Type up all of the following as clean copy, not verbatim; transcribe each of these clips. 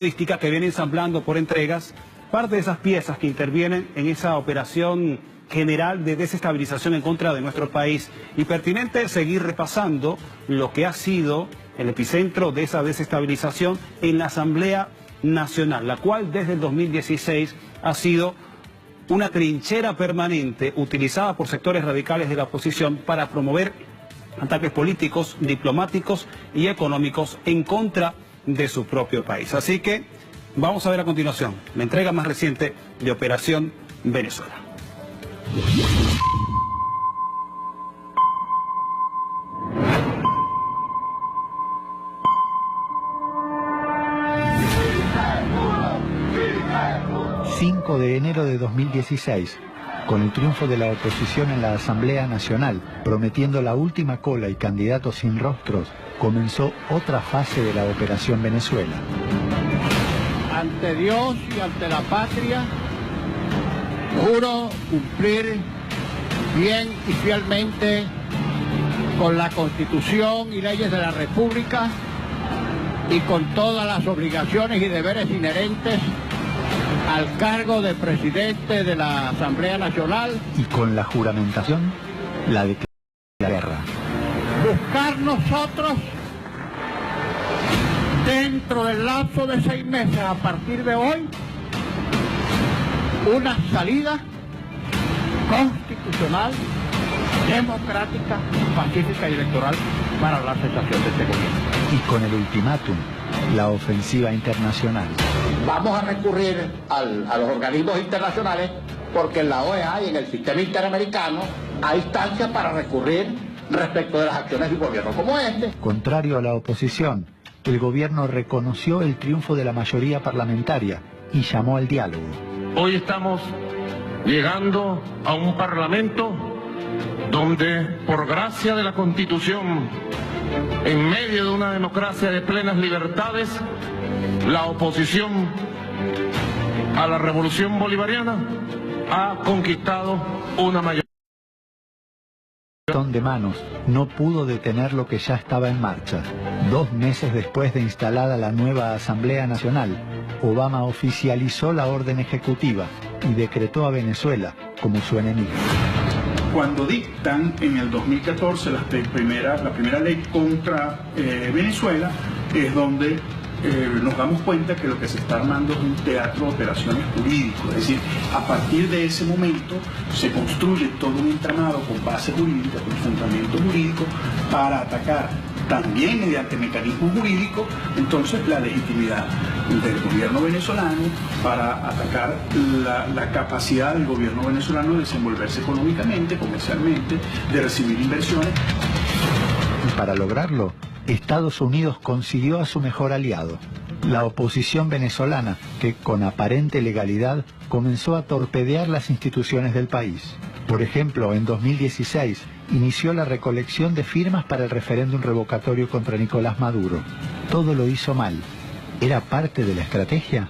que viene ensamblando por entregas parte de esas piezas que intervienen en esa operación general de desestabilización en contra de nuestro país, y pertinente seguir repasando lo que ha sido el epicentro de esa desestabilización en la Asamblea Nacional, la cual desde el 2016 ha sido una trinchera permanente utilizada por sectores radicales de la oposición para promover ataques políticos, diplomáticos y económicos en contra de su propio país. Así que vamos a ver a continuación la entrega más reciente de Operación Venezuela. ...5 de enero de 2016... con el triunfo de la oposición en la Asamblea Nacional, prometiendo la última cola y candidatos sin rostros, comenzó otra fase de la Operación Venezuela. Ante Dios y ante la patria, juro cumplir bien y fielmente con la Constitución y leyes de la República y con todas las obligaciones y deberes inherentes al cargo de presidente de la Asamblea Nacional. Y con la juramentación, la declaración de la guerra. Buscar nosotros, dentro del lapso de 6 meses a partir de hoy, una salida constitucional, democrática, pacífica y electoral para la cesación de este gobierno. Y con el ultimátum, la ofensiva internacional. Vamos a recurrir a los organismos internacionales porque en la OEA y en el sistema interamericano hay instancias para recurrir respecto de las acciones de un gobierno como este. Contrario a la oposición, el gobierno reconoció el triunfo de la mayoría parlamentaria y llamó al diálogo. Hoy estamos llegando a un parlamento donde, por gracia de la Constitución, en medio de una democracia de plenas libertades, la oposición a la revolución bolivariana ha conquistado una mayoría de manos no pudo detener lo que ya estaba en marcha. 2 meses después de instalada la nueva Asamblea Nacional, Obama oficializó la orden ejecutiva y decretó a Venezuela como su enemigo. Cuando dictan en el 2014 la primera ley contra Venezuela, es donde nos damos cuenta que lo que se está armando es un teatro de operaciones jurídico. Es decir, a partir de ese momento se construye todo un entramado con base jurídica, con fundamento jurídico, para atacar también mediante mecanismos jurídicos, entonces la legitimidad del gobierno venezolano, para atacar la capacidad del gobierno venezolano de desenvolverse económicamente, comercialmente, de recibir inversiones. Y para lograrlo, Estados Unidos consiguió a su mejor aliado, la oposición venezolana, que con aparente legalidad comenzó a torpedear las instituciones del país. Por ejemplo, en 2016 inició la recolección de firmas para el referéndum revocatorio contra Nicolás Maduro. Todo lo hizo mal. ¿Era parte de la estrategia?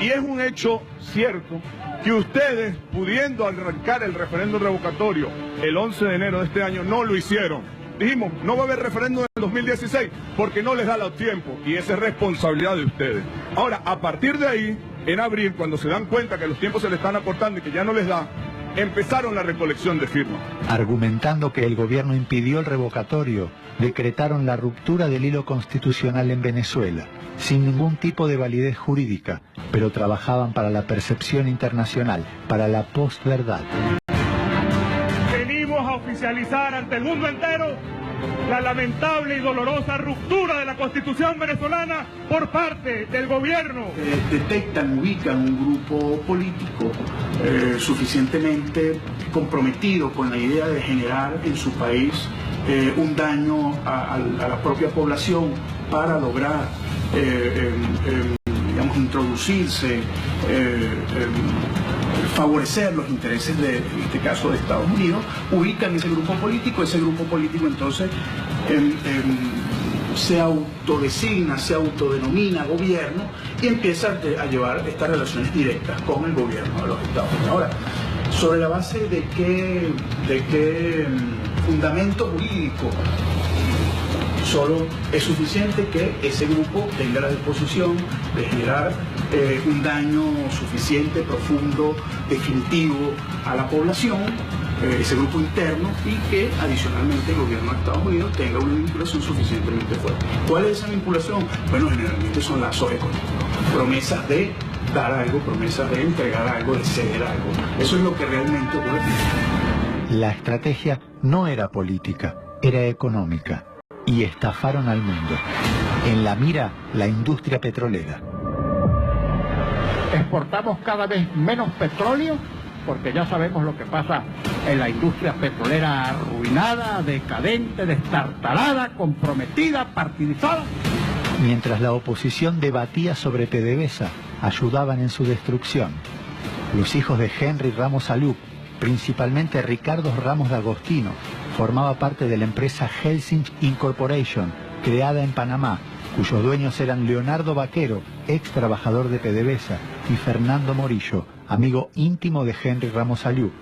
Y es un hecho cierto que ustedes, pudiendo arrancar el referéndum revocatorio el 11 de enero de este año, no lo hicieron. Dijimos, no va a haber referéndum en el 2016 porque no les da el tiempo, y esa es responsabilidad de ustedes. Ahora, a partir de ahí, en abril, cuando se dan cuenta que los tiempos se les están acortando y que ya no les da, empezaron la recolección de firmas. Argumentando que el gobierno impidió el revocatorio, decretaron la ruptura del hilo constitucional en Venezuela, sin ningún tipo de validez jurídica, pero trabajaban para la percepción internacional, para la posverdad. Venimos a oficializar ante el mundo entero la lamentable y dolorosa ruptura de la Constitución venezolana por parte del gobierno. Detectan, ubican un grupo político suficientemente comprometido con la idea de generar en su país un daño a la propia población para lograr, digamos, introducirse, favorecer los intereses en este caso de Estados Unidos, ubican ese grupo político entonces se autodesigna, se autodenomina gobierno y empieza a llevar estas relaciones directas con el gobierno de los Estados Unidos. Ahora, ¿sobre la base de qué fundamento jurídico? Solo es suficiente que ese grupo tenga la disposición de generar un daño suficiente, profundo, definitivo a la población, ese grupo interno, y que adicionalmente el gobierno de Estados Unidos tenga una vinculación suficientemente fuerte. ¿Cuál es esa vinculación? Bueno, generalmente son lazos económicos, promesas de dar algo, promesas de entregar algo, de ceder algo. Eso es lo que realmente ocurre. La estrategia no era política, era económica, y estafaron al mundo. En la mira, la industria petrolera. Exportamos cada vez menos petróleo, porque ya sabemos lo que pasa en la industria petrolera arruinada, decadente, destartalada, comprometida, partidizada. Mientras la oposición debatía sobre PDVSA, ayudaban en su destrucción. Los hijos de Henry Ramos Alup, principalmente Ricardo Ramos de Agostino, formaba parte de la empresa Helsinki Incorporation, creada en Panamá, cuyos dueños eran Leonardo Vaquero, ex trabajador de PDVSA, y Fernando Morillo, amigo íntimo de Henry Ramos Alup.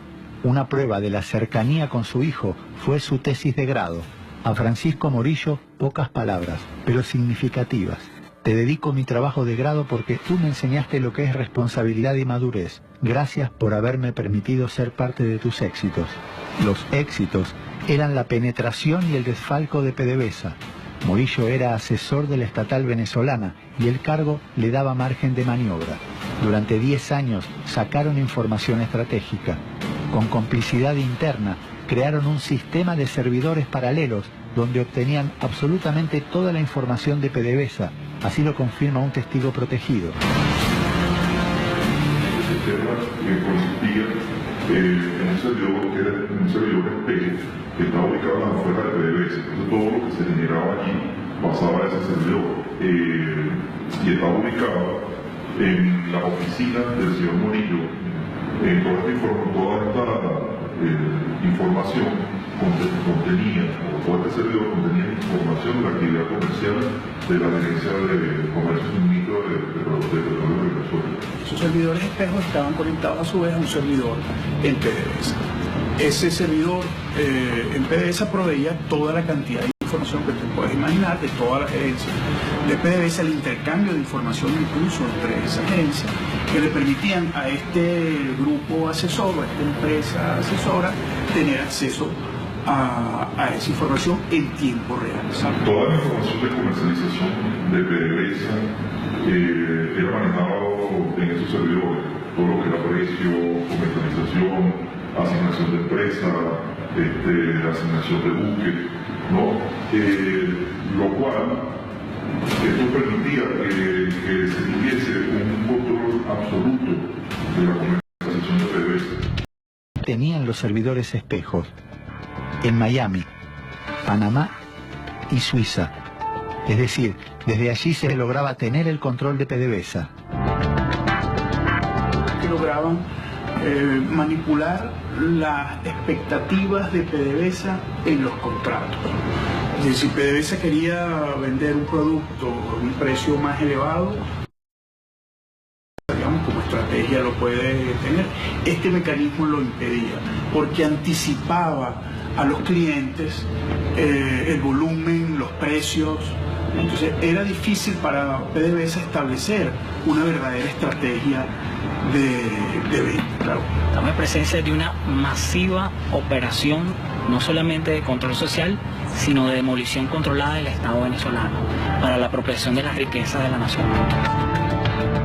Una prueba de la cercanía con su hijo fue su tesis de grado. A Francisco Morillo, pocas palabras, pero significativas. Te dedico mi trabajo de grado porque tú me enseñaste lo que es responsabilidad y madurez. Gracias por haberme permitido ser parte de tus éxitos. Los éxitos eran la penetración y el desfalco de PDVSA. Morillo era asesor de la estatal venezolana y el cargo le daba margen de maniobra. Durante 10 años sacaron información estratégica. Con complicidad interna, crearon un sistema de servidores paralelos donde obtenían absolutamente toda la información de PDVSA. Así lo confirma un testigo protegido. El sistema consistía en un servidor espejo que estaba ubicado afuera de PDVSA. Entonces todo lo que se generaba allí pasaba a ese servidor y estaba ubicado en la oficina del señor Morillo. Toda esta información contenía, o todo este servidor contenía información de la actividad comercial de la Gerencia de Comercio y Suministro de Petróleo de Venezuela. Esos servidores espejos estaban conectados a su vez a un servidor en PDVSA. Ese servidor en PDVSA proveía toda la cantidad de información que te puedes imaginar de todas las gerencias de PDVSA, el intercambio de información incluso entre esas gerencias, que le permitían a este grupo asesor, a esta empresa asesora, tener acceso a esa información en tiempo real. ¿Sabes? Toda la información de comercialización de PDVSA era manejado en esos servidores, todo lo que era precio, comercialización, asignación de empresa, asignación de buques, ¿no? Lo cual esto permitía que se tuviese un control absoluto de la comercialización de PDVSA. Tenían los servidores espejos en Miami, Panamá y Suiza. Es decir, desde allí se lograba tener el control de PDVSA. Que lograban manipular las expectativas de PDVSA en los contratos. Es decir, si PDVSA quería vender un producto a un precio más elevado, digamos, como estrategia lo puede tener, este mecanismo lo impedía, porque anticipaba a los clientes el volumen, los precios. Entonces era difícil para PDVSA establecer una verdadera estrategia de venta. Claro. Estamos en presencia de una masiva operación, no solamente de control social, sino de demolición controlada del Estado venezolano para la apropiación de las riquezas de la nación.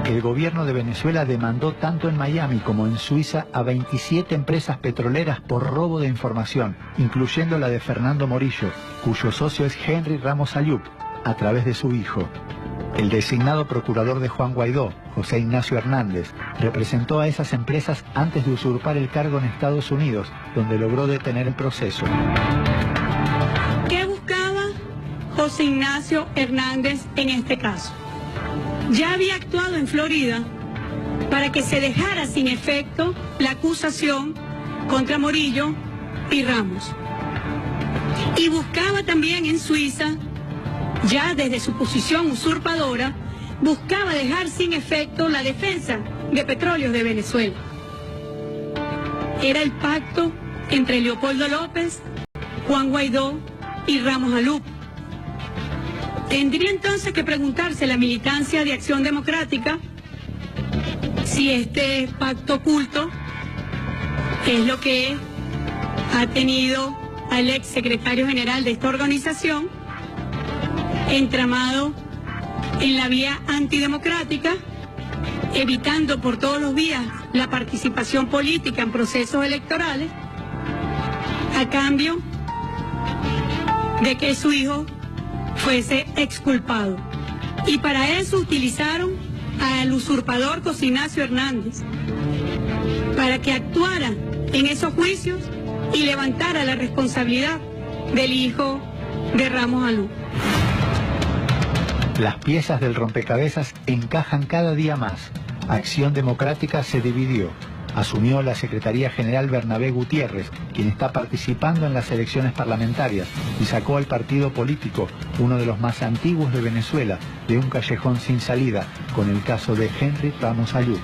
El gobierno de Venezuela demandó tanto en Miami como en Suiza a 27 empresas petroleras por robo de información, incluyendo la de Fernando Morillo, cuyo socio es Henry Ramos Alup, a través de su hijo. El designado procurador de Juan Guaidó, José Ignacio Hernández, representó a esas empresas antes de usurpar el cargo en Estados Unidos, donde logró detener el proceso. ¿Qué buscaba José Ignacio Hernández en este caso? Ya había actuado en Florida para que se dejara sin efecto la acusación contra Morillo y Ramos. Y buscaba también en Suiza, ya desde su posición usurpadora, buscaba dejar sin efecto la defensa de Petróleos de Venezuela. Era el pacto entre Leopoldo López, Juan Guaidó y Ramos Alup. Tendría entonces que preguntarse la militancia de Acción Democrática si este pacto oculto es lo que ha tenido al ex secretario general de esta organización entramado en la vía antidemocrática, evitando por todos los vías la participación política en procesos electorales, a cambio de que su hijo fuese exculpado. Y para eso utilizaron al usurpador José Ignacio Hernández, para que actuara en esos juicios y levantara la responsabilidad del hijo de Ramos Alú. Las piezas del rompecabezas encajan cada día más. Acción Democrática se dividió. Asumió la Secretaría General Bernabé Gutiérrez, quien está participando en las elecciones parlamentarias, y sacó al partido político, uno de los más antiguos de Venezuela, de un callejón sin salida, con el caso de Henry Ramos Alú.